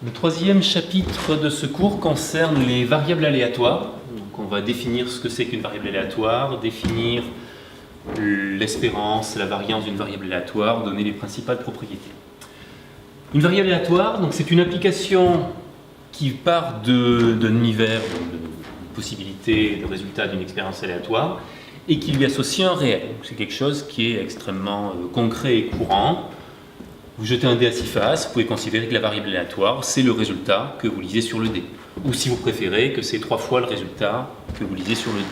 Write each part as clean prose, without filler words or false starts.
Le troisième chapitre de ce cours concerne les variables aléatoires. Donc on va définir ce que c'est qu'une variable aléatoire, définir l'espérance, la variance d'une variable aléatoire, donner les principales propriétés. Une variable aléatoire, donc c'est une application qui part d'un univers, de possibilités, de résultats d'une expérience aléatoire, et qui lui associe un réel. C'est quelque chose qui est extrêmement concret et courant. Vous jetez un dé à 6 faces, vous pouvez considérer que la variable aléatoire, c'est le résultat que vous lisez sur le dé. Ou si vous préférez, que c'est 3 fois le résultat que vous lisez sur le dé.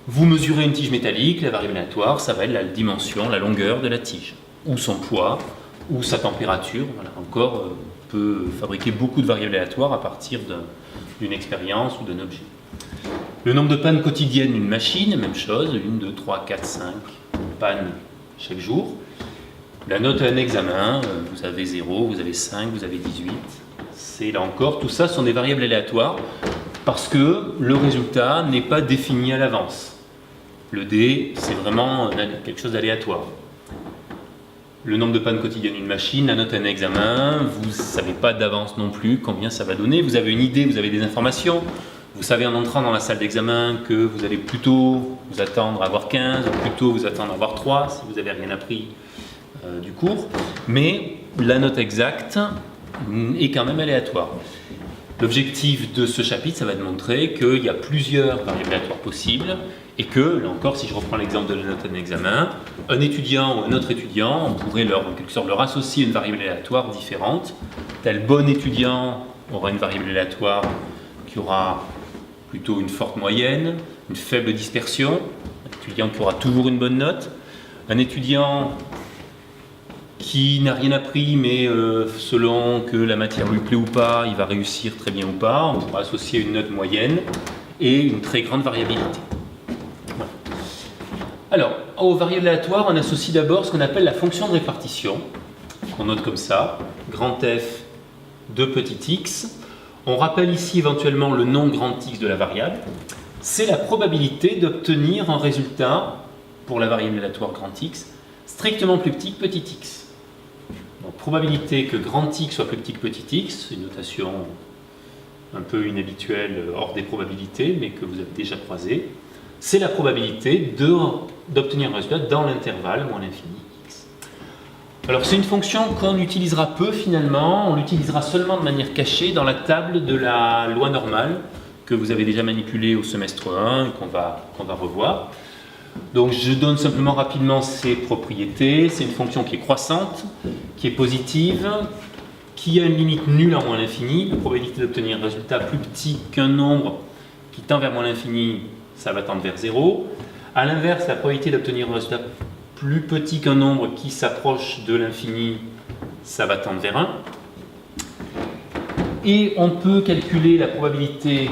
Vous mesurez une tige métallique, la variable aléatoire, ça va être la dimension, la longueur de la tige, ou son poids, ou sa température. Voilà. Encore, on peut fabriquer beaucoup de variables aléatoires à partir d'une expérience ou d'un objet. Le nombre de pannes quotidiennes d'une machine, même chose, 1, 2, 3, 4, 5 pannes chaque jour. La note à un examen, vous avez 0, vous avez 5, vous avez 18. C'est là encore, tout ça sont des variables aléatoires parce que le résultat n'est pas défini à l'avance. Le dé, c'est vraiment quelque chose d'aléatoire. Le nombre de pannes quotidiennes d'une machine, la note à un examen, vous ne savez pas d'avance non plus combien ça va donner. Vous avez une idée, vous avez des informations. Vous savez en entrant dans la salle d'examen que vous allez plutôt vous attendre à avoir 15, ou plutôt vous attendre à avoir 3 si vous n'avez rien appris du cours. Mais la note exacte est quand même aléatoire. L'objectif de ce chapitre, ça va être de montrer qu'il y a plusieurs variables aléatoires possibles et que, là encore, si je reprends l'exemple de la note à un examen, un étudiant ou un autre étudiant, on pourrait en quelque sorte leur associer une variable aléatoire différente. Tel bon étudiant aura une variable aléatoire qui aura plutôt une forte moyenne, une faible dispersion, un étudiant qui aura toujours une bonne note, un étudiant qui n'a rien appris mais selon que la matière lui plaît ou pas, il va réussir très bien ou pas, on pourra associer une note moyenne et une très grande variabilité. Voilà. Alors, aux variables aléatoires, on associe d'abord ce qu'on appelle la fonction de répartition, qu'on note comme ça, grand F de petit x. On rappelle ici éventuellement le nom grand X de la variable. C'est la probabilité d'obtenir un résultat pour la variable aléatoire grand X strictement plus petit que petit x. Donc, probabilité que grand X soit plus petit que petit x, une notation un peu inhabituelle hors des probabilités, mais que vous avez déjà croisée. C'est la probabilité d'obtenir un résultat dans l'intervalle moins l'infini x. Alors c'est une fonction qu'on utilisera peu finalement, on l'utilisera seulement de manière cachée dans la table de la loi normale que vous avez déjà manipulée au semestre 1 et qu'on va revoir. Donc je donne simplement rapidement ses propriétés. C'est une fonction qui est croissante, qui est positive, qui a une limite nulle à moins l'infini. La probabilité d'obtenir un résultat plus petit qu'un nombre qui tend vers moins l'infini, ça va tendre vers 0. A l'inverse, la probabilité d'obtenir un résultat plus petit qu'un nombre qui s'approche de l'infini, ça va tendre vers 1. Et on peut calculer la probabilité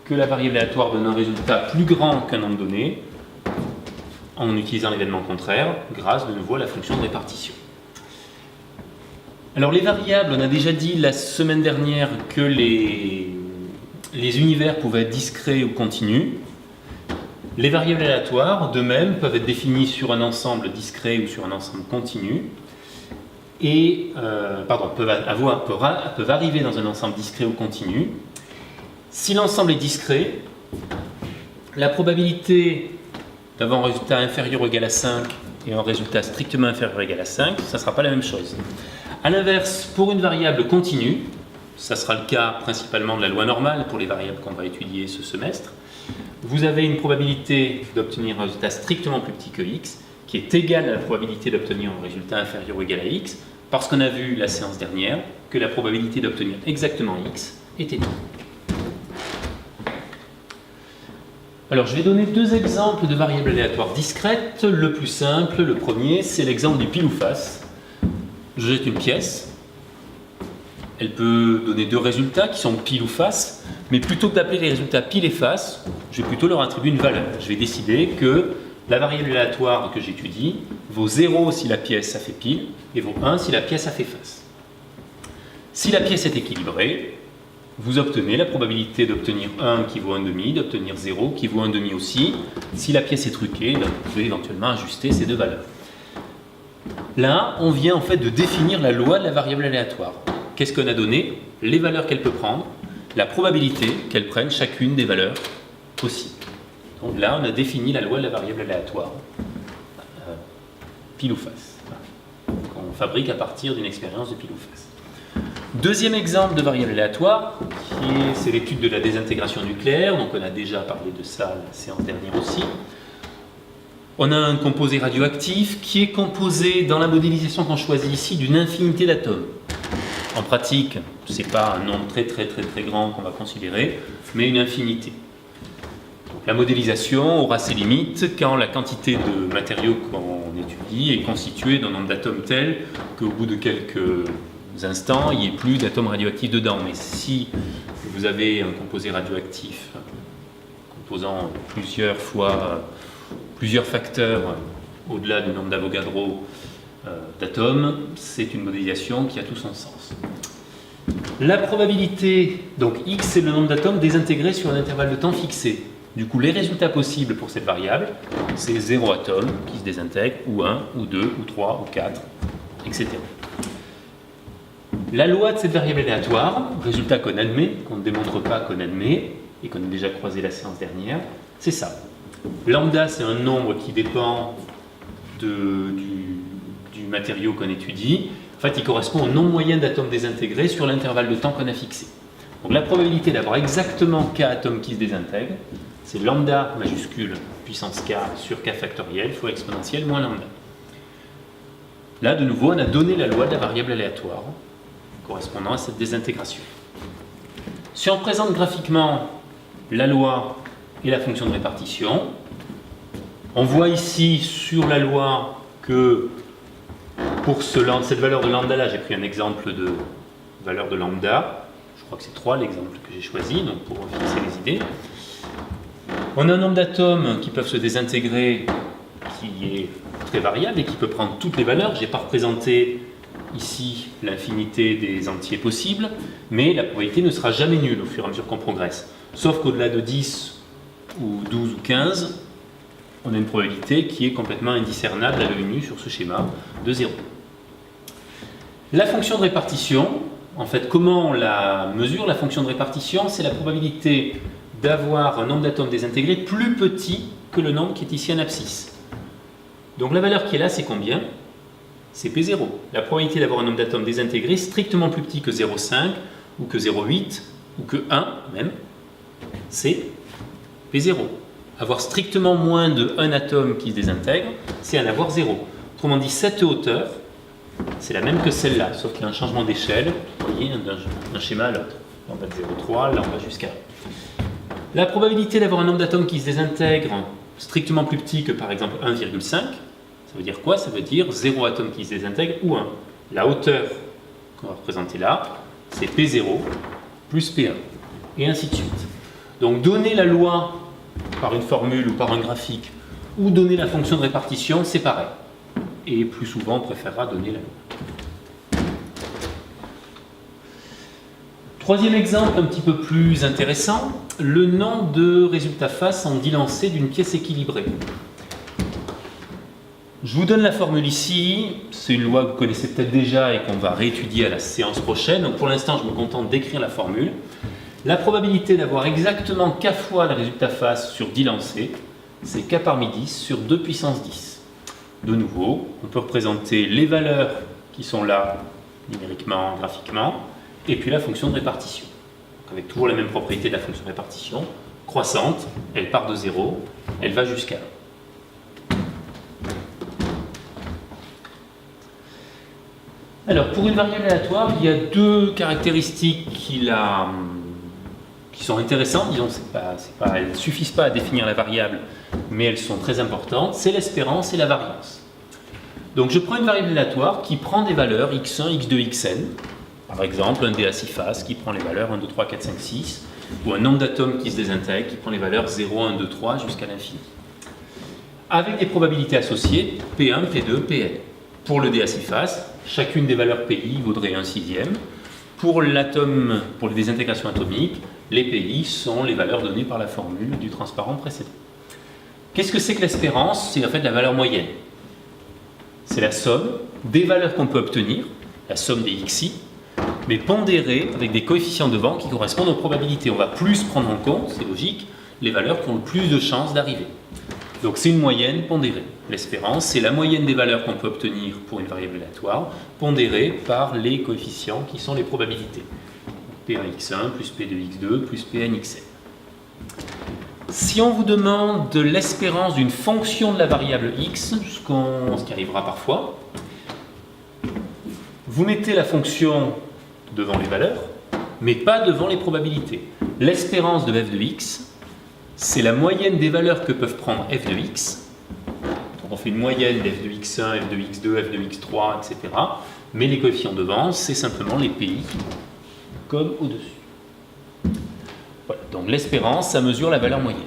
que la variable aléatoire donne un résultat plus grand qu'un nombre donné en utilisant l'événement contraire grâce de nouveau à la fonction de répartition. Alors les variables, on a déjà dit la semaine dernière que les univers pouvaient être discrets ou continus. Les variables aléatoires, de même, peuvent être définies sur un ensemble discret ou sur un ensemble continu et peuvent arriver dans un ensemble discret ou continu. Si l'ensemble est discret, la probabilité d'avoir un résultat inférieur ou égal à 5 et un résultat strictement inférieur ou égal à 5, ça ne sera pas la même chose. A l'inverse, pour une variable continue, ça sera le cas principalement de la loi normale pour les variables qu'on va étudier ce semestre, vous avez une probabilité d'obtenir un résultat strictement plus petit que x, qui est égale à la probabilité d'obtenir un résultat inférieur ou égal à x, parce qu'on a vu la séance dernière que la probabilité d'obtenir exactement x était nulle. Alors je vais donner deux exemples de variables aléatoires discrètes. Le plus simple, le premier, c'est l'exemple du pile ou face. Je jette une pièce. Elle peut donner deux résultats qui sont pile ou face, mais plutôt que d'appeler les résultats pile et face, je vais plutôt leur attribuer une valeur. Je vais décider que la variable aléatoire que j'étudie vaut 0 si la pièce a fait pile et vaut 1 si la pièce a fait face. Si la pièce est équilibrée, vous obtenez la probabilité d'obtenir 1 qui vaut 1,5, d'obtenir 0 qui vaut 1,5 aussi. Si la pièce est truquée, vous pouvez éventuellement ajuster ces deux valeurs. Là, on vient en fait de définir la loi de la variable aléatoire. qu'est-ce qu'on a donné? Les valeurs qu'elle peut prendre, la probabilité qu'elle prenne chacune des valeurs possibles. Donc là, on a défini la loi de la variable aléatoire, pile ou face, qu'on fabrique à partir d'une expérience de pile ou face. Deuxième exemple de variable aléatoire, c'est l'étude de la désintégration nucléaire. Donc on a déjà parlé de ça la séance dernière aussi. On a un composé radioactif qui est composé, dans la modélisation qu'on choisit ici, d'une infinité d'atomes. En pratique, ce n'est pas un nombre très grand qu'on va considérer, mais une infinité. Donc, la modélisation aura ses limites quand la quantité de matériaux qu'on étudie est constituée d'un nombre d'atomes tel qu'au bout de quelques instants, il n'y ait plus d'atomes radioactifs dedans. Mais si vous avez un composé radioactif composant plusieurs facteurs au-delà du nombre d'Avogadro d'atomes, c'est une modélisation qui a tout son sens. La probabilité, donc x, c'est le nombre d'atomes désintégrés sur un intervalle de temps fixé. Du coup, les résultats possibles pour cette variable, c'est 0 atome qui se désintègre, ou 1, ou 2, ou 3, ou 4, etc. La loi de cette variable aléatoire, résultat qu'on admet, qu'on ne démontre pas qu'on admet, et qu'on a déjà croisé la séance dernière, c'est ça. Lambda, c'est un nombre qui dépend du matériau qu'on étudie. En fait, il correspond au nombre moyen d'atomes désintégrés sur l'intervalle de temps qu'on a fixé. Donc la probabilité d'avoir exactement k atomes qui se désintègrent, c'est lambda majuscule puissance k sur k factoriel fois exponentielle moins lambda. Là, de nouveau, on a donné la loi de la variable aléatoire correspondant à cette désintégration. Si on présente graphiquement la loi et la fonction de répartition, on voit ici sur la loi que pour cette valeur de lambda là, j'ai pris un exemple de valeur de lambda, je crois que c'est 3 l'exemple que j'ai choisi, donc pour fixer les idées. On a un nombre d'atomes qui peuvent se désintégrer qui est très variable et qui peut prendre toutes les valeurs. Je n'ai pas représenté ici l'infinité des entiers possibles, mais la probabilité ne sera jamais nulle au fur et à mesure qu'on progresse. Sauf qu'au-delà de 10 ou 12 ou 15, on a une probabilité qui est complètement indiscernable à l'œil nu sur ce schéma de 0. La fonction de répartition, en fait, comment on la mesure? La fonction de répartition, c'est la probabilité d'avoir un nombre d'atomes désintégrés plus petit que le nombre qui est ici en abscisse. Donc la valeur qui est là, c'est combien? C'est P0. La probabilité d'avoir un nombre d'atomes désintégrés strictement plus petit que 0,5 ou que 0,8 ou que 1 même, c'est P0. Avoir strictement moins de 1 atome qui se désintègre, c'est en avoir 0. Autrement dit, cette hauteur, c'est la même que celle-là, sauf qu'il y a un changement d'échelle, vous voyez, d'un schéma à l'autre. Là, on va de 0,3, là, on va jusqu'à 1. La probabilité d'avoir un nombre d'atomes qui se désintègre strictement plus petit que, par exemple, 1,5, ça veut dire quoi? Ça veut dire 0 atome qui se désintègre ou 1. La hauteur qu'on va représenter là, c'est P0 plus P1, et ainsi de suite. Donc, donner la loi par une formule ou par un graphique, ou donner la fonction de répartition, c'est pareil. Et plus souvent, on préférera donner la loi. Troisième exemple, un petit peu plus intéressant, le nombre de résultats face en 10 lancers d'une pièce équilibrée. Je vous donne la formule ici, c'est une loi que vous connaissez peut-être déjà et qu'on va réétudier à la séance prochaine. Donc pour l'instant, je me contente d'écrire la formule. La probabilité d'avoir exactement k fois le résultat face sur 10 lancers, c'est k parmi 10 sur 2 puissance 10. De nouveau, on peut représenter les valeurs qui sont là, numériquement, graphiquement, et puis la fonction de répartition. Donc avec toujours la même propriété de la fonction de répartition, croissante, elle part de 0, elle va jusqu'à 1. Alors, pour une variable aléatoire, il y a deux caractéristiques qui sont intéressantes. Disons, elles ne suffisent pas à définir la variable, mais elles sont très importantes. C'est l'espérance et la variance. Donc, je prends une variable aléatoire qui prend des valeurs x1, x2, xn. Par exemple, un dé à 6 faces qui prend les valeurs 1, 2, 3, 4, 5, 6. Ou un nombre d'atomes qui se désintègre qui prend les valeurs 0, 1, 2, 3 jusqu'à l'infini. Avec des probabilités associées, P1, P2, Pn. Pour le dé à 6 faces, chacune des valeurs PI vaudrait 1/6. Pour les désintégrations atomiques, les PI sont les valeurs données par la formule du transparent précédent. Qu'est-ce que c'est que l'espérance? C'est en fait la valeur moyenne. C'est la somme des valeurs qu'on peut obtenir, la somme des xi, mais pondérée avec des coefficients devant qui correspondent aux probabilités. On va plus prendre en compte, c'est logique, les valeurs qui ont le plus de chances d'arriver. Donc c'est une moyenne pondérée. L'espérance, c'est la moyenne des valeurs qu'on peut obtenir pour une variable aléatoire, pondérée par les coefficients qui sont les probabilités. P1x1 plus P2x2 plus Pnxn. Si on vous demande de l'espérance d'une fonction de la variable x, ce qui arrivera parfois, vous mettez la fonction devant les valeurs, mais pas devant les probabilités. L'espérance de f de x, c'est la moyenne des valeurs que peuvent prendre f de x. Donc on fait une moyenne de f de x1, f de x2, f de x3, etc. Mais les coefficients devant, c'est simplement les pi, comme au-dessus. Voilà. Donc l'espérance, ça mesure la valeur moyenne.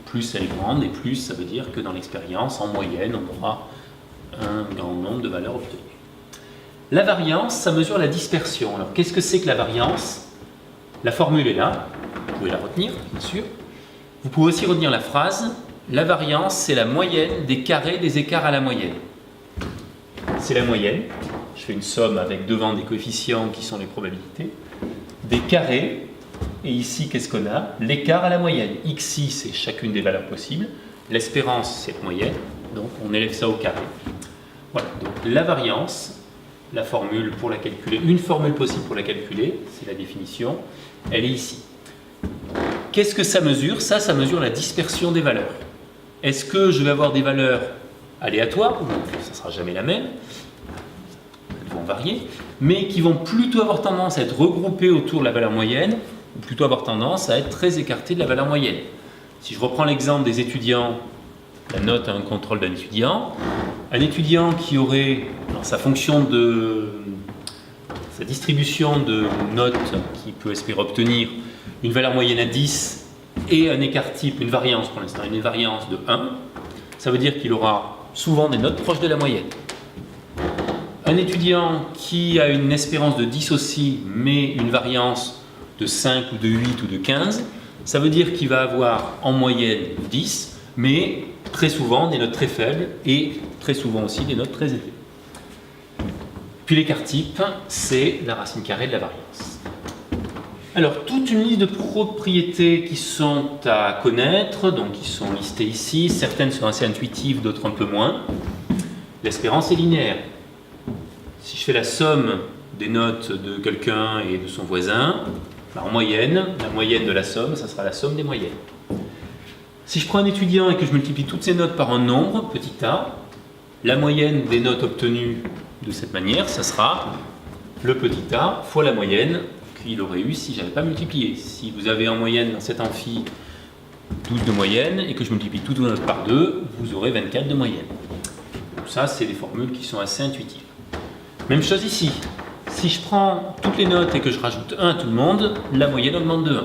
Plus elle est grande, et plus ça veut dire que dans l'expérience, en moyenne, on aura un grand nombre de valeurs obtenues. La variance, ça mesure la dispersion. Alors qu'est-ce que c'est que la variance? La formule est là, vous pouvez la retenir, bien sûr. Vous pouvez aussi retenir la phrase, la variance, c'est la moyenne des carrés des écarts à la moyenne. C'est la moyenne, je fais une somme avec devant des coefficients qui sont les probabilités, des carrés, et ici, qu'est-ce qu'on a? L'écart à la moyenne. Xi, c'est chacune des valeurs possibles, l'espérance, c'est la moyenne, donc on élève ça au carré. Voilà, donc la variance, la formule pour la calculer, une formule possible pour la calculer, c'est la définition, elle est ici. Qu'est-ce que ça mesure? Ça mesure la dispersion des valeurs. Est-ce que je vais avoir des valeurs aléatoires, donc ça ne sera jamais la même, elles vont varier, mais qui vont plutôt avoir tendance à être regroupées autour de la valeur moyenne, ou plutôt avoir tendance à être très écartées de la valeur moyenne. Si je reprends l'exemple des étudiants, la note à un contrôle d'un étudiant qui aurait dans sa fonction de sa distribution de notes qu'il peut espérer obtenir une valeur moyenne à 10 et un écart type, une variance pour l'instant, une variance de 1, ça veut dire qu'il aura souvent des notes proches de la moyenne. Un étudiant qui a une espérance de 10 aussi, mais une variance de 5 ou de 8 ou de 15, ça veut dire qu'il va avoir en moyenne 10, mais très souvent des notes très faibles et très souvent aussi des notes très élevées. Puis l'écart type, c'est la racine carrée de la variance. Alors, toute une liste de propriétés qui sont à connaître, donc qui sont listées ici. Certaines sont assez intuitives, d'autres un peu moins. L'espérance est linéaire. Si je fais la somme des notes de quelqu'un et de son voisin, en moyenne, la moyenne de la somme, ça sera la somme des moyennes. Si je prends un étudiant et que je multiplie toutes ces notes par un nombre, petit a, la moyenne des notes obtenues de cette manière, ça sera le petit a fois la moyenne qu'il aurait eu si je n'avais pas multiplié. Si vous avez en moyenne dans cet amphi 12 de moyenne et que je multiplie toutes vos notes par 2, vous aurez 24 de moyenne. Donc ça, c'est des formules qui sont assez intuitives. Même chose ici. Si je prends toutes les notes et que je rajoute 1 à tout le monde, la moyenne augmente de 1.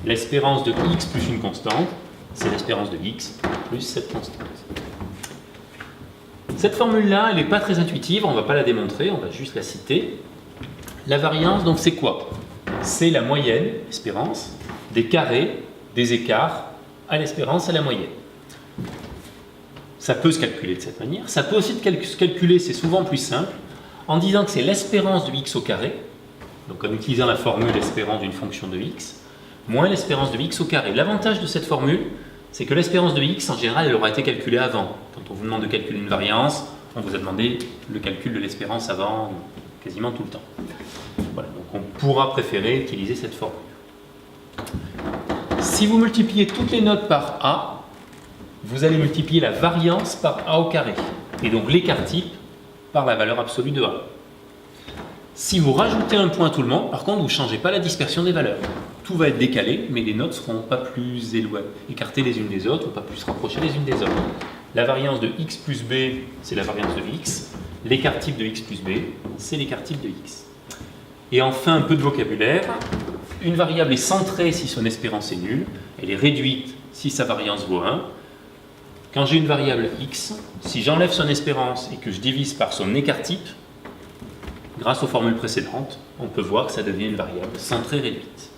L'espérance de x plus une constante, c'est l'espérance de x plus cette constante. Cette formule-là, elle n'est pas très intuitive, on ne va pas la démontrer, on va juste la citer. La variance, donc c'est quoi? C'est la moyenne, espérance, des carrés, des écarts à l'espérance à la moyenne. Ça peut se calculer de cette manière. Ça peut aussi se calculer, c'est souvent plus simple, en disant que c'est l'espérance de x au carré, donc en utilisant la formule espérance d'une fonction de x, moins l'espérance de x au carré. L'avantage de cette formule, c'est que l'espérance de x, en général, elle aura été calculée avant. Quand on vous demande de calculer une variance, on vous a demandé le calcul de l'espérance avant quasiment tout le temps. Voilà, donc on pourra préférer utiliser cette formule. Si vous multipliez toutes les notes par a, vous allez multiplier la variance par a au carré, et donc l'écart type par la valeur absolue de a. Si vous rajoutez un point à tout le monde, par contre, vous ne changez pas la dispersion des valeurs. Tout va être décalé, mais les notes ne seront pas plus écartées les unes des autres, ou pas plus rapprochées les unes des autres. La variance de x plus b, c'est la variance de x. L'écart type de x plus b, c'est l'écart type de x. Et enfin, un peu de vocabulaire. Une variable est centrée si son espérance est nulle. Elle est réduite si sa variance vaut 1. Quand j'ai une variable x, si j'enlève son espérance et que je divise par son écart type, grâce aux formules précédentes, on peut voir que ça devient une variable centrée réduite.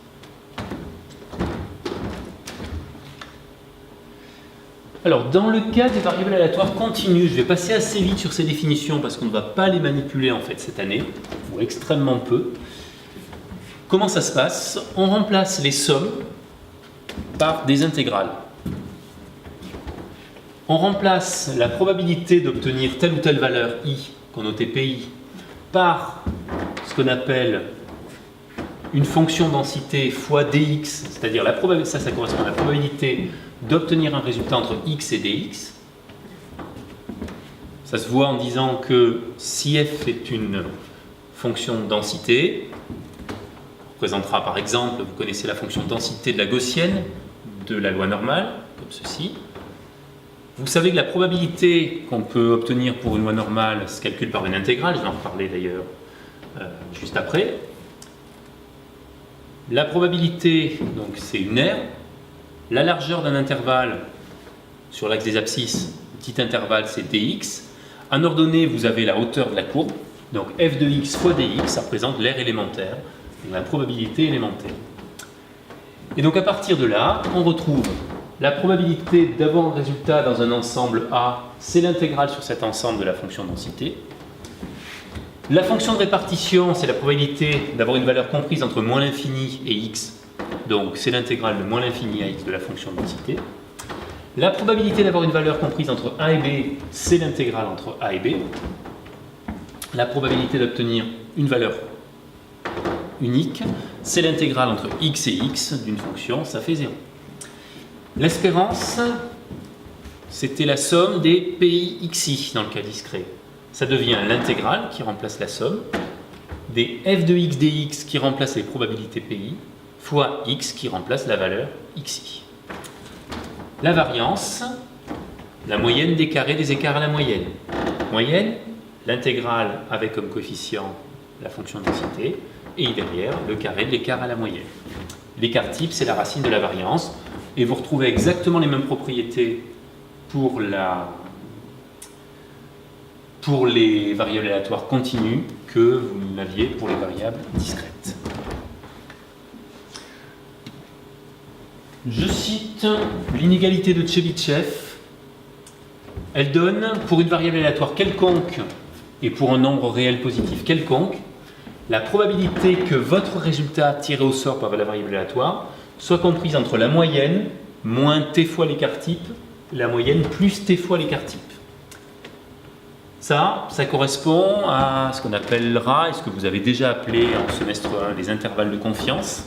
Alors, dans le cas des variables aléatoires continues, je vais passer assez vite sur ces définitions parce qu'on ne va pas les manipuler en fait cette année, ou extrêmement peu. Comment ça se passe? On remplace les sommes par des intégrales. On remplace la probabilité d'obtenir telle ou telle valeur i, qu'on notait pi, par ce qu'on appelle une fonction densité fois dx, c'est-à-dire ça correspond à la probabilité d'obtenir un résultat entre x et dx. Ça se voit en disant que si f est une fonction de densité, on représentera par exemple, vous connaissez la fonction densité de la gaussienne de la loi normale, comme ceci. Vous savez que la probabilité qu'on peut obtenir pour une loi normale se calcule par une intégrale, je vais en reparler d'ailleurs juste après. La probabilité, donc c'est une R. La largeur d'un intervalle sur l'axe des abscisses, petit intervalle, c'est dx. En ordonnée, vous avez la hauteur de la courbe. Donc f de x fois dx, ça représente l'aire élémentaire, la probabilité élémentaire. Et donc à partir de là, on retrouve la probabilité d'avoir un résultat dans un ensemble A, c'est l'intégrale sur cet ensemble de la fonction densité. La fonction de répartition, c'est la probabilité d'avoir une valeur comprise entre moins l'infini et x. Donc c'est l'intégrale de moins l'infini à x de la fonction de densité. La probabilité d'avoir une valeur comprise entre a et b, c'est l'intégrale entre a et b. La probabilité d'obtenir une valeur unique, c'est l'intégrale entre x et x d'une fonction, ça fait 0. L'espérance, c'était la somme des pi xi dans le cas discret. Ça devient l'intégrale qui remplace la somme des f de x dx qui remplace les probabilités pi fois x qui remplace la valeur xi. La variance, la moyenne des carrés des écarts à la moyenne. Moyenne, l'intégrale avec comme coefficient la fonction de densité et derrière le carré de l'écart à la moyenne. L'écart type, c'est la racine de la variance. Et vous retrouvez exactement les mêmes propriétés pour les variables aléatoires continues que vous l'aviez pour les variables discrètes. Je cite l'inégalité de Chebyshev. Elle donne, pour une variable aléatoire quelconque et pour un nombre réel positif quelconque, la probabilité que votre résultat tiré au sort par la variable aléatoire soit comprise entre la moyenne moins t fois l'écart type, la moyenne plus t fois l'écart type. Ça correspond à ce qu'on appellera, et ce que vous avez déjà appelé en semestre 1, les intervalles de confiance.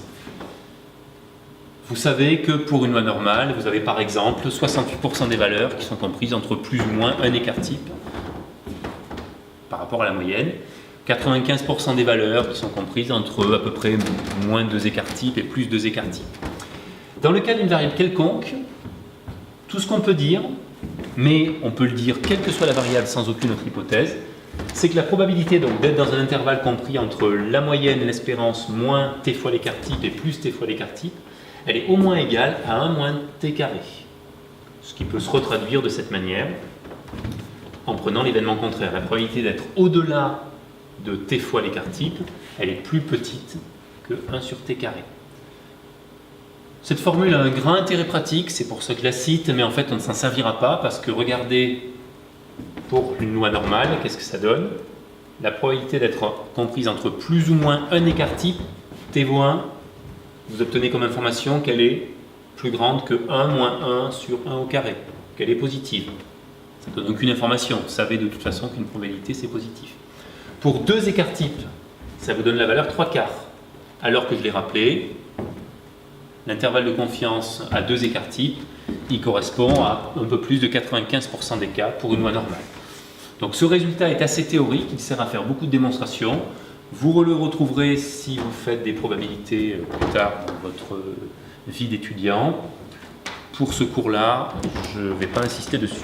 Vous savez que pour une loi normale, vous avez par exemple 68% des valeurs qui sont comprises entre plus ou moins un écart type par rapport à la moyenne, 95% des valeurs qui sont comprises entre à peu près moins 2 écarts types et plus 2 écarts types. Dans le cas d'une variable quelconque, tout ce qu'on peut dire, mais on peut le dire quelle que soit la variable sans aucune autre hypothèse, c'est que la probabilité d'être dans un intervalle compris entre la moyenne et l'espérance moins t fois l'écart type et plus t fois l'écart type, elle est au moins égale à 1 moins t carré. Ce qui peut se retraduire de cette manière en prenant l'événement contraire. La probabilité d'être au-delà de t fois l'écart type, elle est plus petite que 1 sur t carré. Cette formule a un grand intérêt pratique, c'est pour ça que je la cite, mais en fait on ne s'en servira pas parce que regardez, pour une loi normale, qu'est-ce que ça donne? La probabilité d'être comprise entre plus ou moins un écart type, t vaut 1, vous obtenez comme information qu'elle est plus grande que 1 moins 1 sur 1 au carré, qu'elle est positive. Ça ne donne aucune information, vous savez de toute façon qu'une probabilité c'est positif. Pour 2 écarts types, ça vous donne la valeur 3/4, alors que je l'ai rappelé, l'intervalle de confiance à 2 écarts types, il correspond à un peu plus de 95% des cas pour une loi normale. Donc ce résultat est assez théorique, il sert à faire beaucoup de démonstrations. Vous le retrouverez si vous faites des probabilités plus tard dans votre vie d'étudiant. Pour ce cours-là, je ne vais pas insister dessus.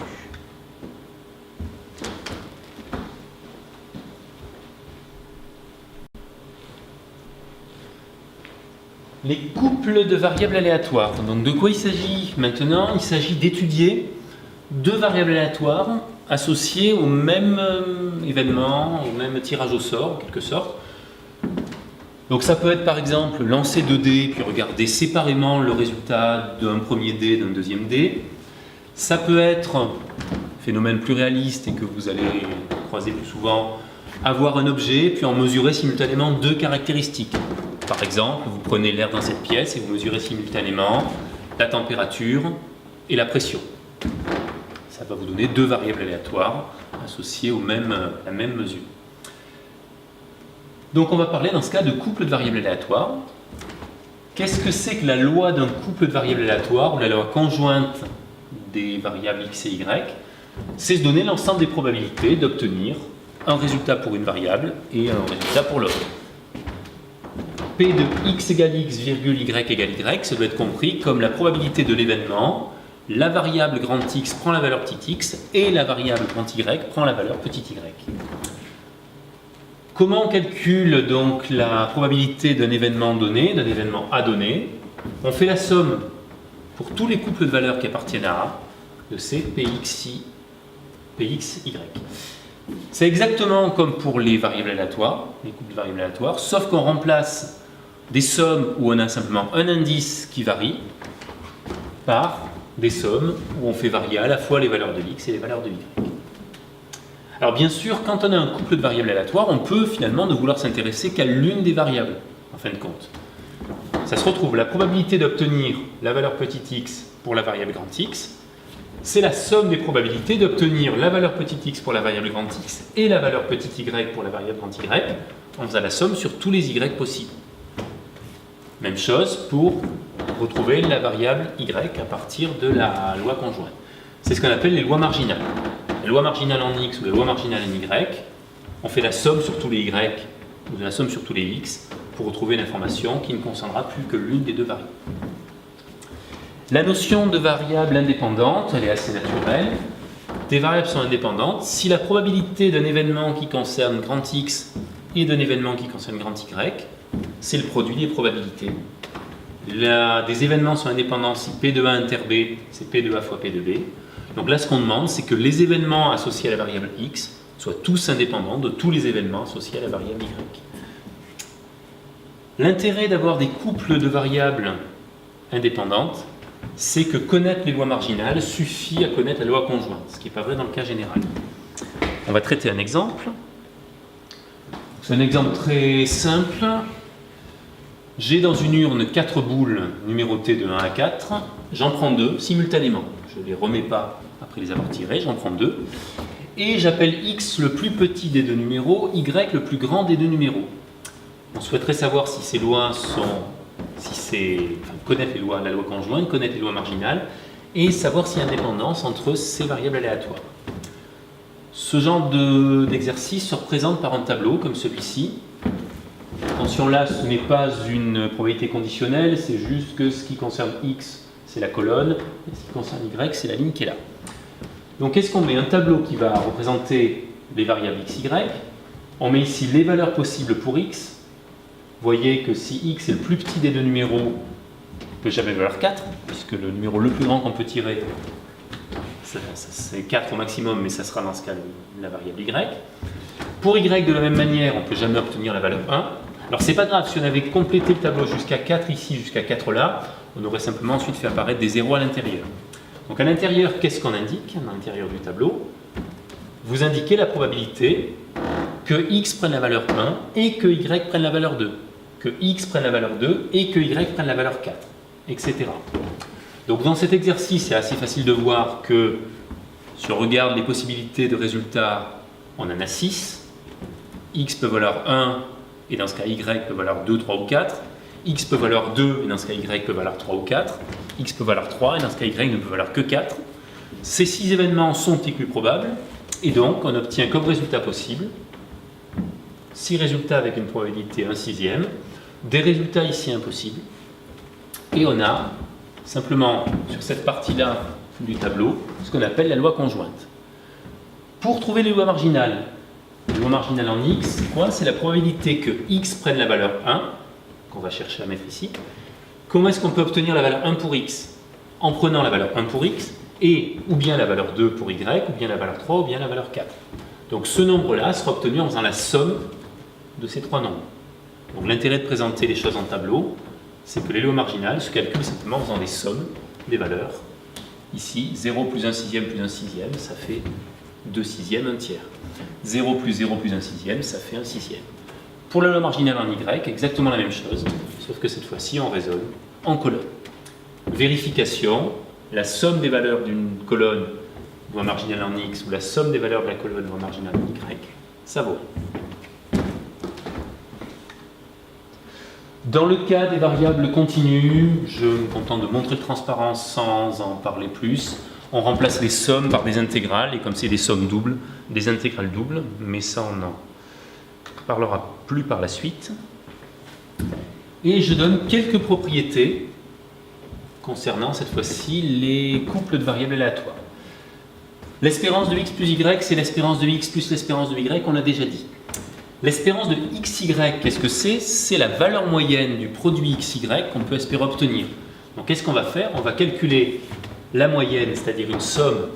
Les couples de variables aléatoires. Donc de quoi il s'agit maintenant? Il s'agit d'étudier deux variables aléatoires associées au même événement, au même tirage au sort en quelque sorte. Donc ça peut être par exemple lancer 2 dés puis regarder séparément le résultat d'un premier dé et d'un deuxième dé. Ça peut être un phénomène plus réaliste et que vous allez croiser plus souvent, avoir un objet puis en mesurer simultanément deux caractéristiques. Par exemple, vous prenez l'air dans cette pièce et vous mesurez simultanément la température et la pression. Ça va vous donner deux variables aléatoires associées à la même mesure. Donc on va parler dans ce cas de couple de variables aléatoires. Qu'est-ce que c'est que la loi d'un couple de variables aléatoires ou la loi conjointe des variables x et y? C'est se donner l'ensemble des probabilités d'obtenir un résultat pour une variable et un résultat pour l'autre. P de x égale x virgule y égale y, ça doit être compris comme la probabilité de l'événement. La variable grand X prend la valeur petit x et la variable grand Y prend la valeur petit y. Comment on calcule donc la probabilité d'un événement donné, d'un événement A donné? On fait la somme pour tous les couples de valeurs qui appartiennent à A de C, PXY. C'est exactement comme pour les variables aléatoires, les couples de variables aléatoires, sauf qu'on remplace des sommes où on a simplement un indice qui varie par des sommes où on fait varier à la fois les valeurs de x et les valeurs de y. Alors bien sûr, quand on a un couple de variables aléatoires, on peut finalement ne vouloir s'intéresser qu'à l'une des variables, en fin de compte. Ça se retrouve, la probabilité d'obtenir la valeur petit x pour la variable grand x, c'est la somme des probabilités d'obtenir la valeur petit x pour la variable grand x et la valeur petit y pour la variable grand y, en faisant la somme sur tous les y possibles. Même chose pour retrouver la variable y à partir de la loi conjointe. C'est ce qu'on appelle les lois marginales. La loi marginale en x ou la loi marginale en y, on fait la somme sur tous les y ou la somme sur tous les x pour retrouver une information qui ne concernera plus que l'une des deux variables. La notion de variable indépendante, elle est assez naturelle. Des variables sont indépendantes si la probabilité d'un événement qui concerne grand X et d'un événement qui concerne grand Y, c'est le produit des probabilités. Des événements sont indépendants si P de A inter B, c'est P de A fois P de B. Donc là, ce qu'on demande, c'est que les événements associés à la variable X soient tous indépendants de tous les événements associés à la variable Y. L'intérêt d'avoir des couples de variables indépendantes, c'est que connaître les lois marginales suffit à connaître la loi conjointe, ce qui n'est pas vrai dans le cas général. On va traiter un exemple. C'est un exemple très simple. J'ai dans une urne 4 boules numérotées de 1 à 4. J'en prends 2 simultanément. Je ne les remets pas après les avoir tirées, j'en prends 2. Et j'appelle X le plus petit des deux numéros, Y le plus grand des deux numéros. On souhaiterait savoir si ces lois sont... connaître la loi conjointe, connaître les lois marginales, et savoir s'il y a indépendance entre ces variables aléatoires. Ce genre d'exercice se représente par un tableau comme celui-ci. Attention là, ce n'est pas une probabilité conditionnelle, c'est juste que ce qui concerne X, c'est la colonne, et ce qui concerne Y, c'est la ligne qui est là. Donc qu'est-ce qu'on met? Un tableau qui va représenter les variables X, Y. On met ici les valeurs possibles pour X. Vous voyez que si X est le plus petit des deux numéros, il ne peut jamais valoir 4, puisque le numéro le plus grand qu'on peut tirer, c'est 4 au maximum, mais ça sera dans ce cas la variable Y. Pour Y, de la même manière, on ne peut jamais obtenir la valeur 1. Alors c'est pas grave, si on avait complété le tableau jusqu'à 4 ici, jusqu'à 4 là, on aurait simplement ensuite fait apparaître des zéros à l'intérieur. Donc à l'intérieur, qu'est-ce qu'on indique? À l'intérieur du tableau, vous indiquez la probabilité que X prenne la valeur 1 et que Y prenne la valeur 2. Que X prenne la valeur 2 et que Y prenne la valeur 4, etc. Donc dans cet exercice, c'est assez facile de voir que si on regarde les possibilités de résultats, on en a 6. X peut valoir 1 et dans ce cas Y peut valoir 2, 3 ou 4. X peut valoir 2 et dans ce cas Y peut valoir 3 ou 4. X peut valoir 3 et dans ce cas Y ne peut valoir que 4. Ces 6 événements sont les plus probables et donc on obtient comme résultat possible 6 résultats avec une probabilité 1/6, des résultats ici impossibles, et on a simplement sur cette partie-là du tableau ce qu'on appelle la loi conjointe. Pour trouver les lois marginales en X, c'est quoi? C'est la probabilité que X prenne la valeur 1, qu'on va chercher à mettre ici. Comment est-ce qu'on peut obtenir la valeur 1 pour X? En prenant la valeur 1 pour X, et ou bien la valeur 2 pour Y, ou bien la valeur 3, ou bien la valeur 4. Donc ce nombre-là sera obtenu en faisant la somme de ces trois nombres. Donc l'intérêt de présenter les choses en tableau, c'est que les lois marginales se calculent simplement en faisant des sommes des valeurs Ici, 0 plus 1 sixième plus 1 sixième, ça fait 2 sixièmes, 1 tiers. 0 plus 0 plus 1 sixième, ça fait 1 sixième. Pour la loi marginale en Y, exactement la même chose, sauf que cette fois-ci, on raisonne en colonne. Vérification, la somme des valeurs d'une colonne loi marginale en X ou la somme des valeurs de la colonne loi marginale en Y, ça vaut. Dans le cas des variables continues, je me contente de montrer le transparence sans en parler plus. On remplace les sommes par des intégrales, et comme c'est des sommes doubles, des intégrales doubles, mais ça on n'en parlera plus par la suite. Et je donne quelques propriétés concernant cette fois-ci les couples de variables aléatoires. L'espérance de x plus y, c'est l'espérance de x plus l'espérance de y, on l'a déjà dit. L'espérance de xy, qu'est-ce que c'est? C'est la valeur moyenne du produit xy qu'on peut espérer obtenir. Donc qu'est-ce qu'on va faire? On va calculer la moyenne, c'est-à-dire une somme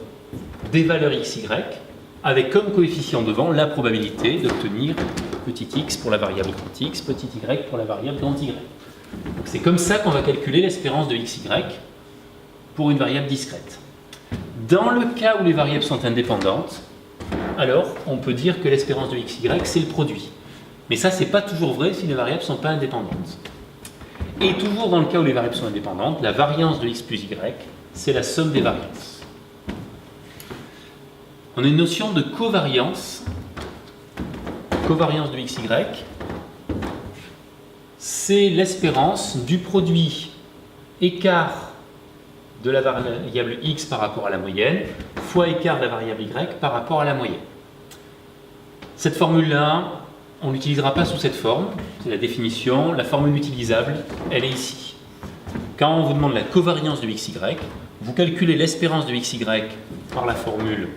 des valeurs xy, avec comme coefficient devant la probabilité d'obtenir petit x pour la variable grand x, petit y pour la variable grand y. C'est comme ça qu'on va calculer l'espérance de xy pour une variable discrète. Dans le cas où les variables sont indépendantes, alors on peut dire que l'espérance de xy c'est le produit. Mais ça, c'est pas toujours vrai si les variables ne sont pas indépendantes. Et toujours dans le cas où les variables sont indépendantes, la variance de x plus y, c'est la somme des variances. On a une notion de covariance. Covariance de xy, c'est l'espérance du produit écart de la variable x par rapport à la moyenne fois écart de la variable y par rapport à la moyenne. Cette formule-là, on ne l'utilisera pas sous cette forme, c'est la définition. La formule utilisable, elle est ici. Quand on vous demande la covariance de xy, vous calculez l'espérance de xy par la formule,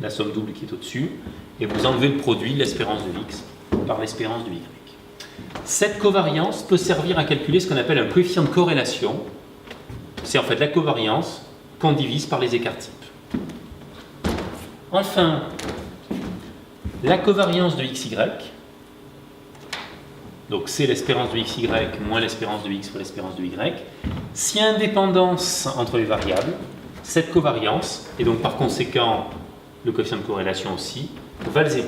la somme double qui est au-dessus, et vous enlevez le produit, l'espérance de x, par l'espérance de y. Cette covariance peut servir à calculer ce qu'on appelle un coefficient de corrélation. C'est en fait la covariance qu'on divise par les écarts types. Enfin, la covariance de xy, donc c'est l'espérance de xy moins l'espérance de x fois l'espérance de y. S'il y a indépendance entre les variables, cette covariance, et donc par conséquent le coefficient de corrélation aussi, valent 0.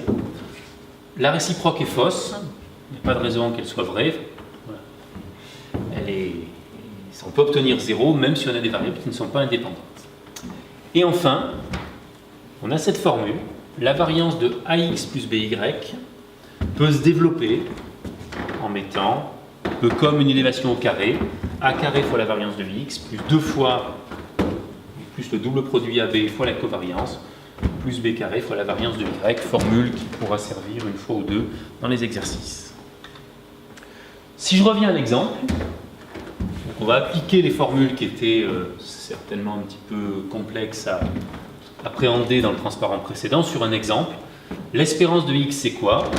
La réciproque est fausse, il n'y a pas de raison qu'elle soit vraie. Voilà. On peut obtenir 0 même si on a des variables qui ne sont pas indépendantes. Et enfin, on a cette formule, la variance de ax plus by peut se développer en mettant comme une élévation au carré, a carré fois la variance de x, plus 2 fois, plus le double produit AB fois la covariance, plus b carré fois la variance de y, formule qui pourra servir une fois ou deux dans les exercices. Si je reviens à l'exemple, on va appliquer les formules qui étaient certainement un petit peu complexes à appréhender dans le transparent précédent sur un exemple. L'espérance de x, c'est quoi?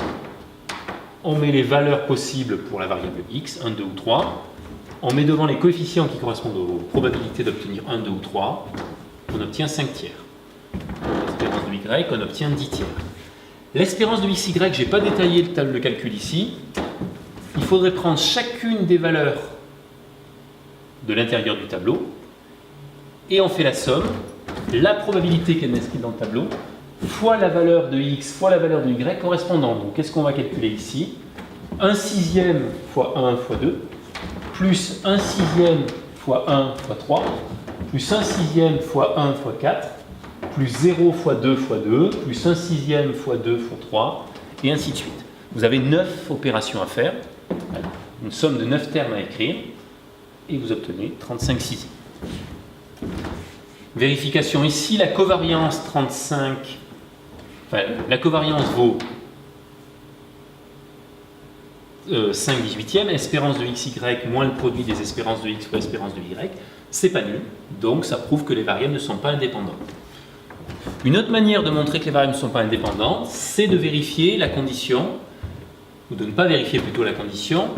On met les valeurs possibles pour la variable x, 1, 2 ou 3. On met devant les coefficients qui correspondent aux probabilités d'obtenir 1, 2 ou 3. On obtient 5 tiers. L'espérance de y, on obtient 10 tiers. L'espérance de xy, je n'ai pas détaillé le calcul ici. Il faudrait prendre chacune des valeurs de l'intérieur du tableau et on fait la somme, la probabilité qu'elle est inscrite dans le tableau, fois la valeur de x fois la valeur de y correspondant. Donc qu'est-ce qu'on va calculer ici? 1 sixième fois 1 fois 2, plus 1 sixième fois 1 fois 3, plus 1 sixième fois 1 fois 4, plus 0 fois 2 fois 2, plus 1 sixième fois 2 fois 3, et ainsi de suite. Vous avez 9 opérations à faire, une somme de 9 termes à écrire, et vous obtenez 35 sixièmes. Vérification ici, la covariance 35, la covariance vaut 5 18e, espérance de xy moins le produit des espérances de x fois l'espérance de y, c'est pas nul, donc ça prouve que les variables ne sont pas indépendantes. Une autre manière de montrer que les variables ne sont pas indépendantes, c'est de vérifier la condition, ou de ne pas vérifier plutôt la condition.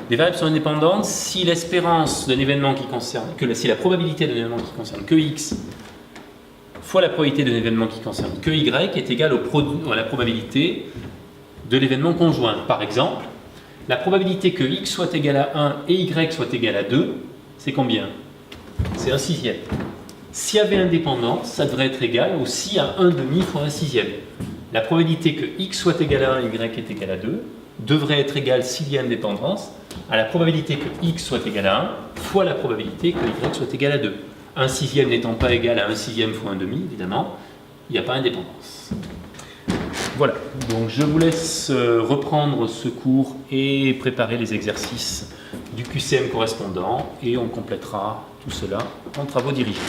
Les variables sont indépendantes si l'espérance d'un événement qui concerne, si la probabilité d'un événement qui concerne que x fois la probabilité d'un événement qui concerne que y est égale à la probabilité de l'événement conjoint. Par exemple, la probabilité que x soit égal à 1 et y soit égal à 2, c'est combien? C'est 1 sixième. S'il y avait indépendance, ça devrait être égal aussi à 1/2 fois 1/6. La probabilité que x soit égal à 1 et y est égal à 2 devrait être égale, s'il y a indépendance, à la probabilité que x soit égal à 1 fois la probabilité que y soit égal à 2. 1/6 n'étant pas égal à 1/6 fois 1/2, évidemment, il n'y a pas indépendance. Voilà, donc je vous laisse reprendre ce cours et préparer les exercices du QCM correspondant et on complétera tout cela en travaux dirigés.